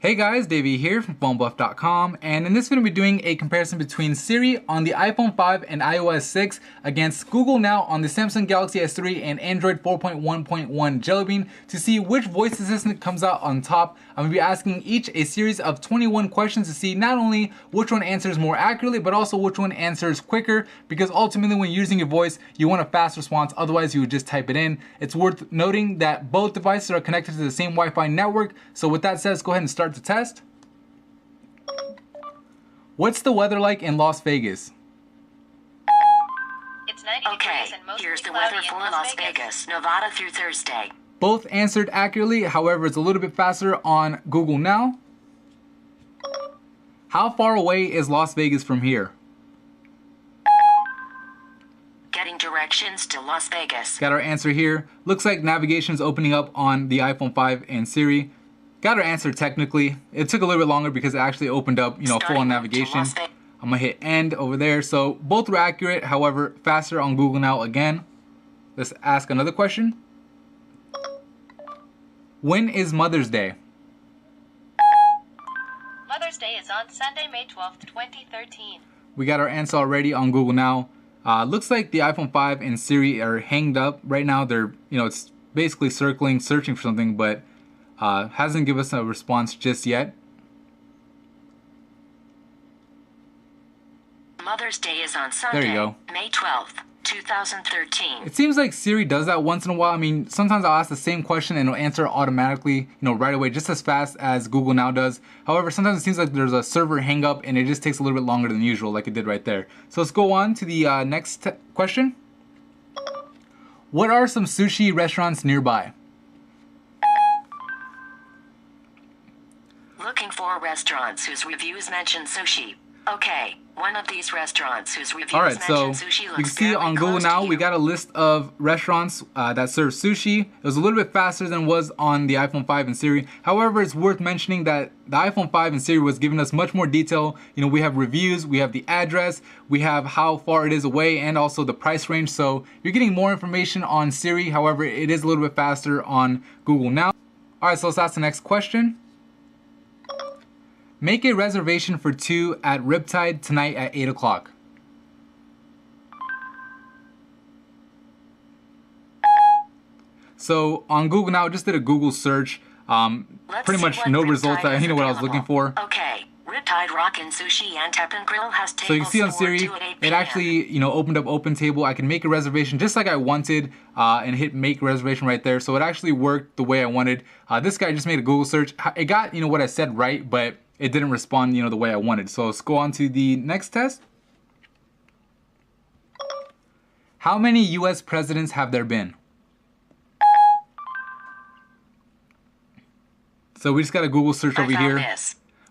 Hey guys, Davey here from PhoneBuff.com, and in this video we'll be doing a comparison between Siri on the iPhone 5 and iOS 6 against Google Now on the Samsung Galaxy S3 and Android 4.1.1 Jelly Bean to see which voice assistant comes out on top. I'm going to be asking each a series of 21 questions to see not only which one answers more accurately, but also which one answers quicker, because ultimately when you're using your voice, you want a fast response, otherwise you would just type it in. It's worth noting that both devices are connected to the same Wi-Fi network, so with that said, let's go ahead and start the test. What's the weather like in Las Vegas? It's 90 degrees and mostly here's the cloudy weather for in Las Vegas, Nevada through Thursday. Both answered accurately, however it's a little bit faster on Google Now. How far away is Las Vegas from here? Getting directions to Las Vegas. Got our answer here. Looks like navigation is opening up on the iPhone 5 and Siri. Got our answer technically. It took a little bit longer because it actually opened up, full on navigation. I'm gonna hit end over there. So both were accurate, however, faster on Google Now again. Let's ask another question. When is Mother's Day? Mother's Day is on Sunday, May 12th, 2013. We got our answer already on Google Now. Looks like the iPhone 5 and Siri are hanged up right now. They're, it's basically circling, searching for something, but hasn't given us a response just yet. Mother's Day is on Sunday, there you go. May 12th, 2013. It seems like Siri does that once in a while. I mean, sometimes I'll ask the same question and it'll answer automatically, right away, just as fast as Google Now does. However, sometimes it seems like there's a server hang up and it just takes a little bit longer than usual, like it did right there. So let's go on to the next question. What are some sushi restaurants nearby? Looking for restaurants whose reviews mention sushi. Okay, one of these restaurants whose reviews mention sushi looks you can see on Google Now we got a list of restaurants that serve sushi. It was a little bit faster than it was on the iPhone 5 and Siri. However, it's worth mentioning that the iPhone 5 and Siri was giving us much more detail. We have reviews, we have the address, we have how far it is away, and also the price range. So you're getting more information on Siri. However, it is a little bit faster on Google Now. All right, so let's ask the next question. Make a reservation for 2 at Riptide tonight at 8 o'clock. So on Google Now, I just did a Google search. Pretty much no results. I think what I was looking for. Okay, Riptide Rockin' Sushi and Tap and Grill has tables. So you can see on Siri, it actually opened up Open Table. I can make a reservation just like I wanted and hit make reservation right there. So it actually worked the way I wanted. This guy just made a Google search. It got what I said right, but it didn't respond the way I wanted. So let's go on to the next test. How many US presidents have there been? So we just got a Google search over here.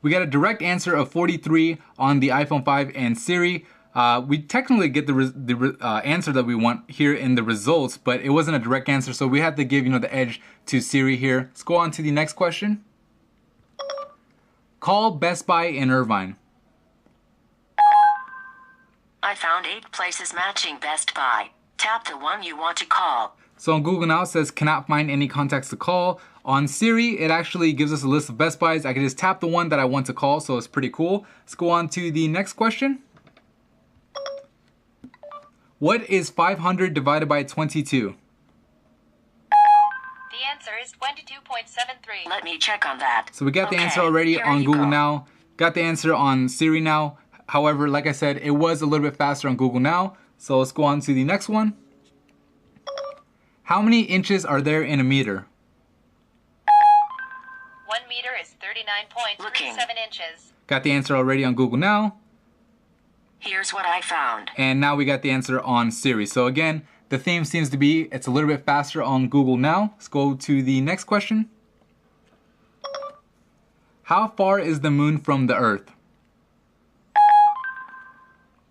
We got a direct answer of 43 on the iPhone 5 and Siri. We technically get the answer that we want here in the results, but it wasn't a direct answer, so we had to give the edge to Siri here. Let's go on to the next question. Call Best Buy in Irvine. I found 8 places matching Best Buy. Tap the one you want to call. So on Google Now it says cannot find any contacts to call. On Siri, it actually gives us a list of Best Buys. I can just tap the one that I want to call, so it's pretty cool. Let's go on to the next question. What is 500 divided by 22? The answer is 22.73. Let me check on that. So we got the answer already on Google Now. Got the answer on Siri now. However, like I said, it was a little bit faster on Google Now. So let's go on to the next one. How many inches are there in a meter? 1 meter is 39.37 inches. Got the answer already on Google Now. Here's what I found. And now we got the answer on Siri. So again, the theme seems to be it's a little bit faster on Google Now. Let's go to the next question. How far is the moon from the Earth?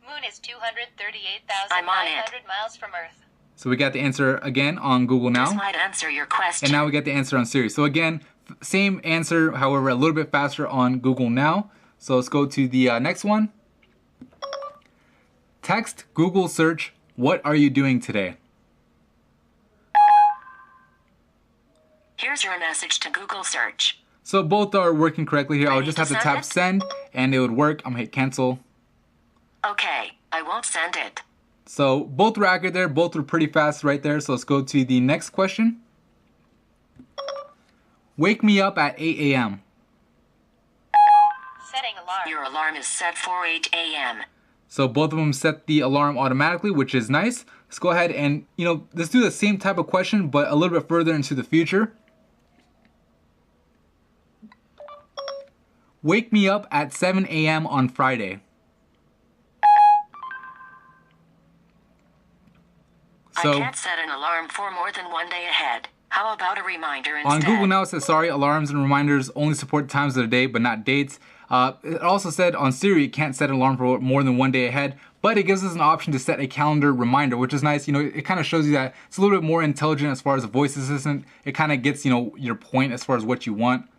Moon is 238,900 miles from Earth. So we got the answer again on Google Now. This might answer your question. And now we get the answer on Siri. So again, same answer, however, a little bit faster on Google Now. So let's go to the next one. Text Google search, what are you doing today? Here's your message to Google search. So both are working correctly here. I'll just have to tap it? send and it would work. I'm gonna hit cancel. Okay, I won't send it. So both were accurate there. Both were pretty fast right there. So let's go to the next question. Wake me up at 8 a.m. Setting alarm. Your alarm is set for 8 a.m. So both of them set the alarm automatically, which is nice. Let's go ahead and, let's do the same type of question, but a little bit further into the future. Wake me up at 7 a.m. on Friday. So, I can't set an alarm for more than 1 day ahead. How about a reminder instead? On Google Now, it says, sorry, alarms and reminders only support times of the day, but not dates. It also said on Siri, it can't set an alarm for more than 1 day ahead, but it gives us an option to set a calendar reminder, which is nice. It kind of shows you that it's a little bit more intelligent as far as a voice assistant. It kind of gets, your point as far as what you want.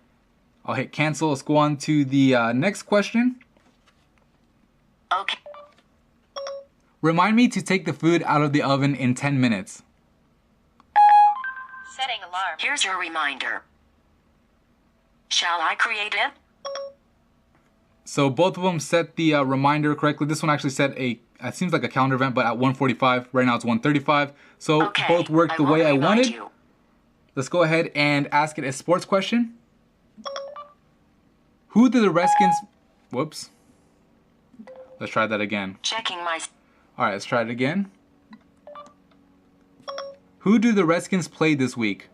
I'll hit cancel. Let's go on to the next question. Okay. Remind me to take the food out of the oven in 10 minutes. Setting alarm. Here's your reminder. Shall I create it? So both of them set the reminder correctly. This one actually set it seems like a calendar event, but at 1:45. Right now it's 1:35. So Okay, both worked the way I remind wanted. you. Let's go ahead and ask it a sports question. Who did the Redskins... Whoops. Let's try that again. Checking my... All right, let's try it again. Who do the Redskins play this week?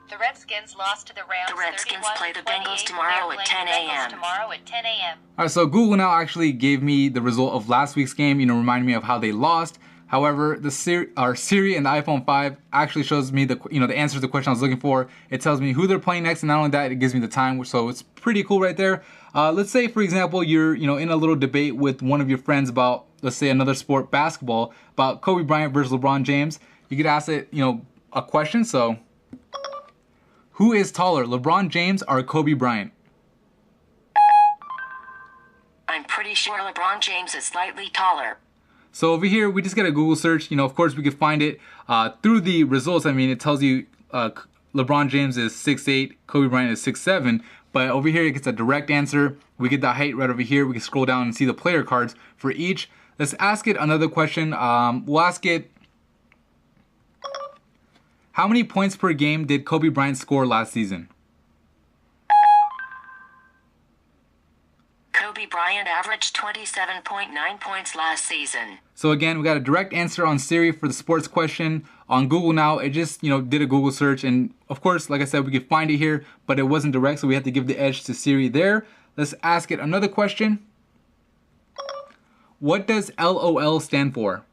The Redskins lost to the Rams. The Redskins play the 31-28. Bengals tomorrow They're at playing 10 the Bengals a.m. tomorrow at 10 a.m. All right, so Google Now actually gave me the result of last week's game, reminding me of how they lost. However, the Siri and the iPhone 5 actually shows me the answer to the question I was looking for. It tells me who they're playing next, and not only that, it gives me the time, so it's pretty cool right there. Let's say, for example, you're in a little debate with one of your friends about, let's say, another sport, basketball, about Kobe Bryant versus LeBron James. You could ask it, a question. So, who is taller, LeBron James or Kobe Bryant? I'm pretty sure LeBron James is slightly taller. So over here, we just get a Google search. Of course, we could find it through the results. I mean, it tells you LeBron James is 6'8", Kobe Bryant is 6'7". But over here, it gets a direct answer. We get the height right over here. We can scroll down and see the player cards for each. Let's ask it another question. We'll ask it, how many points per game did Kobe Bryant score last season? Kobe Bryant averaged 27.9 points last season. So again, we got a direct answer on Siri for the sports question. On Google Now, it just, did a Google search. And of course, like I said, we could find it here, but it wasn't direct, so we had to give the edge to Siri there. Let's ask it another question. What does LOL stand for?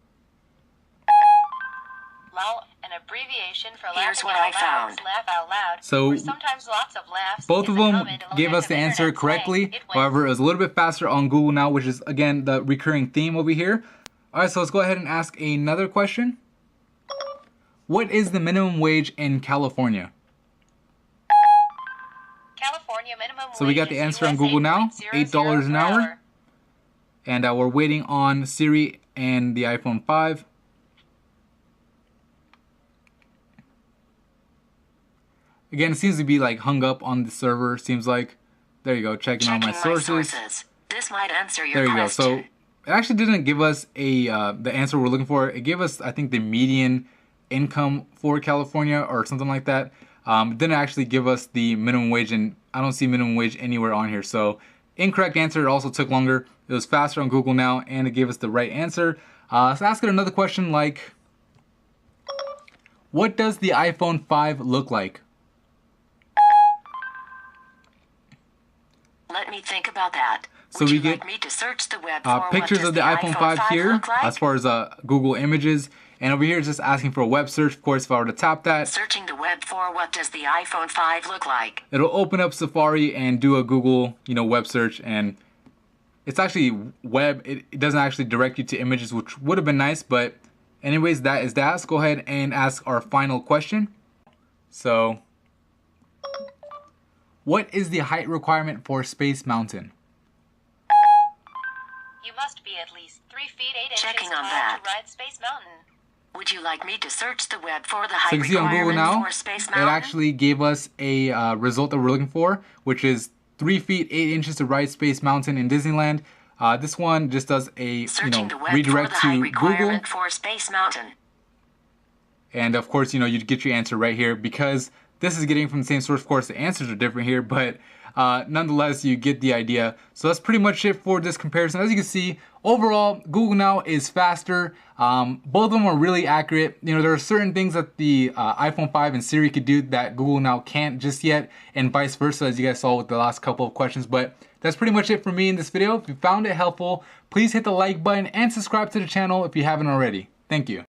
LOL, an abbreviation for Here's laughing what out I loud. found. Laugh out loud. So or sometimes lots of laughs. both is of a them common gave us element the of answer internet correctly. slang. It wins. However, it was a little bit faster on Google Now, which is, again, the recurring theme over here. All right, so let's go ahead and ask another question. What is the minimum wage in California? California minimum So we got the answer on Google Now, $8 an hour. And we're waiting on Siri and the iPhone 5. Again, it seems to be like hung up on the server, seems like. There you go, checking all my sources. This might answer your There you question. go. So it actually didn't give us the answer we're looking for. It gave us, I think, the median income for California or something like that. It didn't actually give us the minimum wage, and I don't see minimum wage anywhere on here. So incorrect answer. It also took longer. It was faster on Google Now, and it gave us the right answer. Let's ask it another question like, what does the iPhone 5 look like? Let me think about that. So Would we you get like me to search the web for pictures what of the does iPhone 5 here look like? as far as Google Images. And over here it's just asking for a web search. Of course, if I were to tap that, Searching the web for what does the iPhone 5 look like? it'll open up Safari and do a Google, web search. And it's actually web. It doesn't actually direct you to images, which would have been nice. But anyways, that is that. Let's go ahead and ask our final question. So, what is the height requirement for Space Mountain? You must be at least 3 feet 8 inches Checking on tall that. to ride Space Mountain. Would you like me to search the web for the So height you can see on Google requirement now, for Space it Mountain? actually gave us a result that we're looking for, which is 3 feet 8 inches to ride Space Mountain in Disneyland. This one just does a Searching the web redirect for the height to Google, requirement for Space Mountain. and of course you'd get your answer right here. Because this is getting from the same source, of course the answers are different here, but nonetheless you get the idea. So that's pretty much it for this comparison. As you can see, overall Google Now is faster. Both of them are really accurate. There are certain things that the iPhone 5 and Siri could do that Google Now can't just yet, and vice versa, as you guys saw with the last couple of questions. But that's pretty much it for me in this video. If you found it helpful, please hit the like button and subscribe to the channel if you haven't already. Thank you.